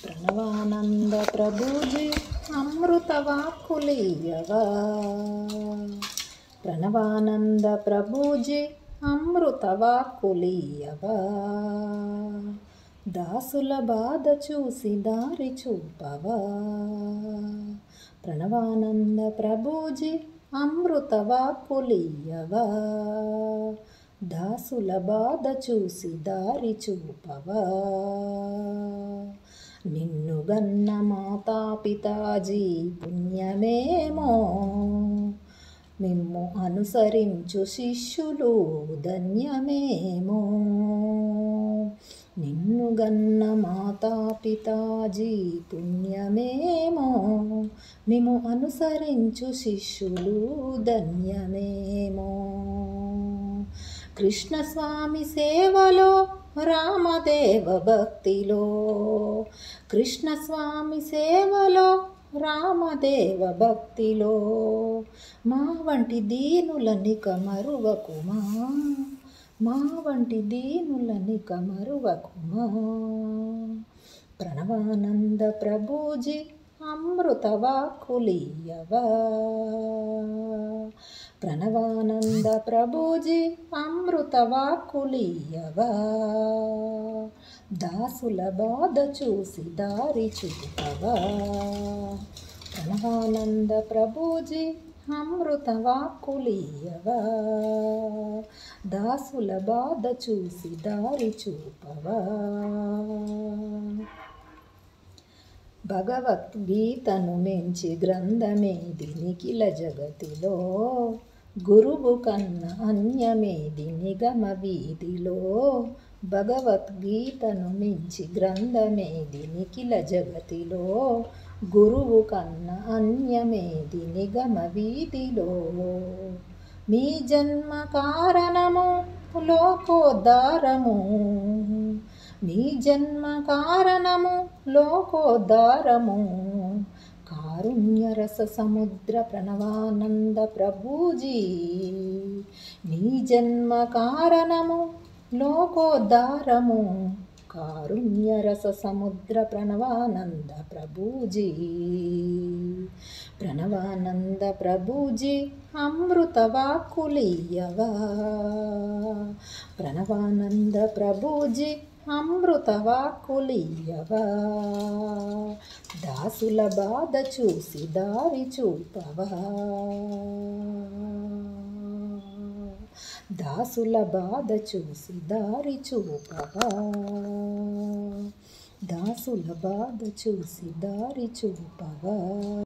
ప్రణవానంద ప్రభుజీ అమృత వాక్కులీయవా. ప్రణవానంద ప్రభుజీ అమృత వాక్కులీయవా. దాసుల బాధ చూసి దారి చూపవా. ప్రణవానంద ప్రభుజీ అమృత వాక్కులీయవా. దాసుల బాధ చూసి దారి చూపవా. నిన్ను గన్న మాతాపితాజీ పుణ్యమేమో, మిమ్ము అనుసరించు శిష్యులు ధన్యమేమో. నిన్ను గన్న మాతాపితాజీ పుణ్యమేమో, మిమ్ము అనుసరించు శిష్యులు ధన్యమేమో. కృష్ణస్వామి సేవలో రామదేవ భక్తిలో, కృష్ణస్వామి సేవలో రామదేవ భక్తిలో, మా వంటి దీనులనిక మరువకుమా. మా వంటి దీనులనిక మరువకుమా. ప్రణవానంద ప్రభుజీ అమృత వాక్కులీయవా. ప్రణవానంద ప్రభుజీ అమృత వాక్కులీయవా. దాసుల బాధ చూసి దారి చూపవా. ప్రణవానంద ప్రభుజీ అమృత వాక్కులీయవా. దాసుల బాధ చూసి దారి చూపవా. భగవద్గీతను మించి గ్రంథమేది నిఖిల జగతిలో, గురువు కన్న అన్యమేది నిగమ వీధిలో. భగవద్గీతను మించి గ్రంథమేది నిఖిల జగతిలో, గురువు కన్న అన్యమేది నిగమ వీధిలో. మీ జన్మ కారణము లోకోద్ధారము, మీ జన్మ కారణము లోకోద్ధారము. కారుణ్య రస సముద్ర ప్రణవానంద ప్రభుజీ, మీ జన్మ కారణము లోకోద్ధారము. కారుణ్య రస సముద్ర ప్రణవానంద ప్రభుజీ. ప్రణవానంద ప్రభుజీ అమృత వాక్కులీయవా. ప్రణవానంద ప్రభుజీ అమృత వాక్కులీయవా. దాసుల బాధ చూసి దారి చూపవా. దాసుల బాధ చూసి దారి చూపవా. దాసుల బాధ చూసి దారి చూపవా.